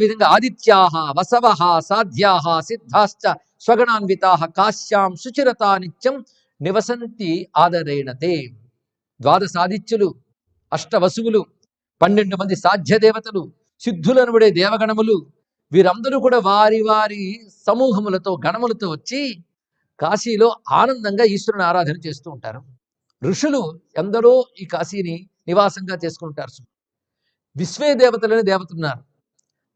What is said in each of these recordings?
విధంగా ఆదిత్యాహ వసవః సాధ్యాహ సిద్ధాశ్చ స్వగణాన్వితాః కాశ్యాం శుచిరతా నిత్యం నివసంతి ఆదరేణతే. ద్వాదశాదిత్యులు, అష్టవసువులు, 12 మంది సాధ్య దేవతలు, సిద్ధులనుబడే దేవగణములు, వీరందరూ కూడా వారి వారి సమూహములతో గణములతో వచ్చి కాశీలో ఆనందంగా ఈశ్వరుని ఆరాధన చేస్తూ ఉంటారు. ఋషులు ఎందరో ఈ కాశీని నివాసంగా చేసుకుంటారు. విశ్వే దేవతలని దేవతలున్నారు.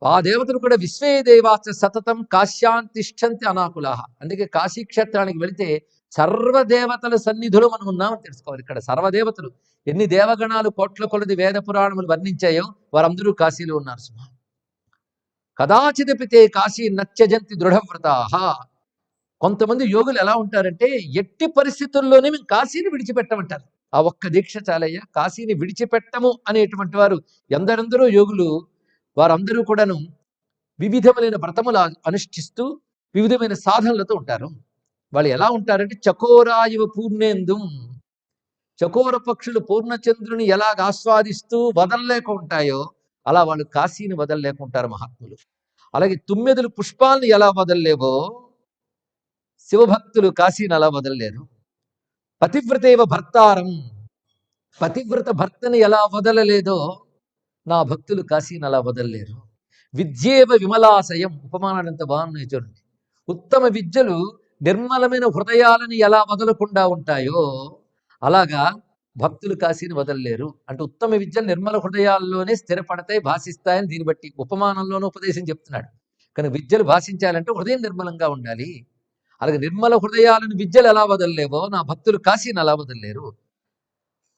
ఆ దేవతలు కూడా విశ్వే దేవాచ సతతం కాశ్యాన్ తిష్టంతి అనాకులాహ. అందుకే కాశీ క్షేత్రానికి వెళితే సర్వదేవతల సన్నిధిలో మనం ఉన్నామని తెలుసుకోవాలి. ఇక్కడ సర్వదేవతలు ఎన్ని దేవగణాలు కోట్ల కొలది వేద పురాణములు వర్ణించాయో వారందరూ కాశీలో ఉన్నారు సుమ. కదాచిదపితే కాశీ నత్యజంతి దృఢవ్రతాహ. కొంతమంది యోగులు ఎలా ఉంటారంటే ఎట్టి పరిస్థితుల్లోనే మేము కాశీని విడిచిపెట్టమంటారు. ఆ ఒక్క దీక్ష చాలయ్య, కాశీని విడిచిపెట్టము అనేటువంటి వారు ఎందరెందరో యోగులు. వారందరూ కూడాను వివిధమైన వ్రతములు అనుష్ఠిస్తూ వివిధమైన సాధనలతో ఉంటారు. వాళ్ళు ఎలా ఉంటారంటే చకోరాయువ పూర్ణేందు. చకోర పక్షులు పూర్ణచంద్రుని ఎలాగ ఆస్వాదిస్తూ వదలలేక ఉంటాయో అలా వాళ్ళు కాశీని వదలలేకుంటారు మహాత్ములు. అలాగే తుమ్మెదలు పుష్పాలను ఎలా వదలలేవో శివభక్తులు కాశీని అలా వదలలేరు. పతివ్రతేవ భర్తారం. పతివ్రత భర్తని ఎలా వదలలేదో నా భక్తులు కాశీని అలా వదలలేరు. విద్యేవ విమలాశయం. ఉపమానాలు ఎంత బాగున్నాయి చూడండి. ఉత్తమ విద్యలు నిర్మలమైన హృదయాలని ఎలా వదలకుండా ఉంటాయో అలాగా భక్తులు కాశీని వదలలేరు. అంటే ఉత్తమ విద్యలు నిర్మల హృదయాల్లోనే స్థిరపడతాయి, భాషిస్తాయని దీన్ని బట్టి ఉపమానంలోనూ ఉపదేశం చెప్తున్నాడు. కానీ విద్యలు భాషించాలంటే హృదయం నిర్మలంగా ఉండాలి. అలాగే నిర్మల హృదయాలను విద్యలు ఎలా వదలలేవో నా భక్తులు కాశీని అలా వదలలేరు.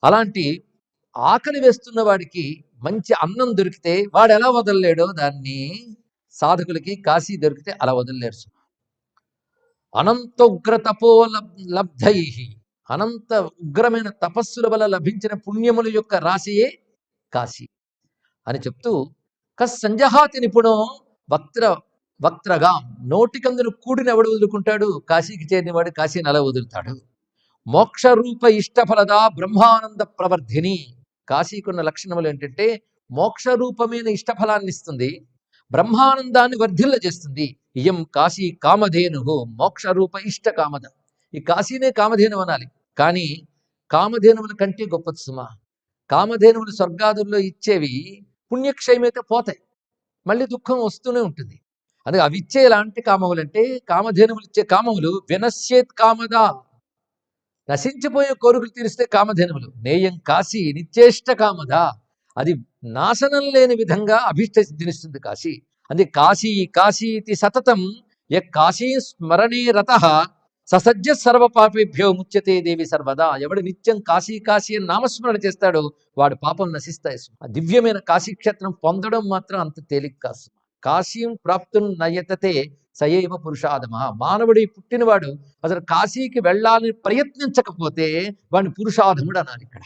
అలాంటి ఆకలి వేస్తున్న వాడికి మంచి అన్నం దొరికితే వాడు ఎలా వదలలేడో దాన్ని సాధకులకి కాశీ దొరికితే అలా వదలలేరు. అనంత ఉగ్ర తపో లబ్ధై. అనంత ఉగ్రమైన తపస్సుల వల్ల లభించిన పుణ్యముల యొక్క రాశియే కాశీ అని చెప్తూ సంజహాతి నిపుణో వక్త్రగా. నోటికందును కూడిన ఎవడు వదులుకుంటాడు? కాశీకి చేరినవాడు కాశీని అలా వదులుతాడు. మోక్షరూప ఇష్టఫలద బ్రహ్మానంద ప్రవర్ధిని. కాశీకున్న లక్షణములు ఏంటంటే మోక్షరూపమైన ఇష్టఫలాన్ని ఇస్తుంది, బ్రహ్మానందాన్ని వర్ధిల్ల చేస్తుంది. ఇయం కాశీ కామధేను మోక్షరూప ఇష్ట కామద. ఈ కాశీనే కామధేను అనాలి. కానీ కామధేనువుల కంటే గొప్పది సుమ. కామధేనువులు స్వర్గాదుల్లో ఇచ్చేవి పుణ్యక్షయమైతే పోతాయి, మళ్ళీ దుఃఖం వస్తూనే ఉంటుంది. అందుకే అవి ఇచ్చే ఎలాంటి కామములు అంటే కామధేనువులు ఇచ్చే కామములు వినశ్యేత్ కామదా. నశించిపోయే కోరికలు తీరిస్తే కామధేనువులు. నేయం కాశీ నిత్యేష్ట కామదా. అది నాశనం లేని విధంగా అభీష్ట సిద్ధినిస్తుంది కాశీ. అందుకే కాశీ కాశీతి సతతం కాశీ స్మరణే రతః ససజ్జ సర్వ పాపేభ్యో ముచ్యతే దేవి సర్వదా. ఎవడు నిత్యం కాశీ కాశీ అని నామస్మరణ చేస్తాడో వాడు పాపం నశిస్తాయి. దివ్యమైన కాశీక్షేత్రం పొందడం మాత్రం అంత తేలిక కాదు. కాశీం ప్రాప్తుం నయతతే సయైవ పురుషాదమ. మానవుడి పుట్టినవాడు అసలు కాశీకి వెళ్ళాలని ప్రయత్నించకపోతే వాడిని పురుషాధముడు అనాలి ఇక్కడ.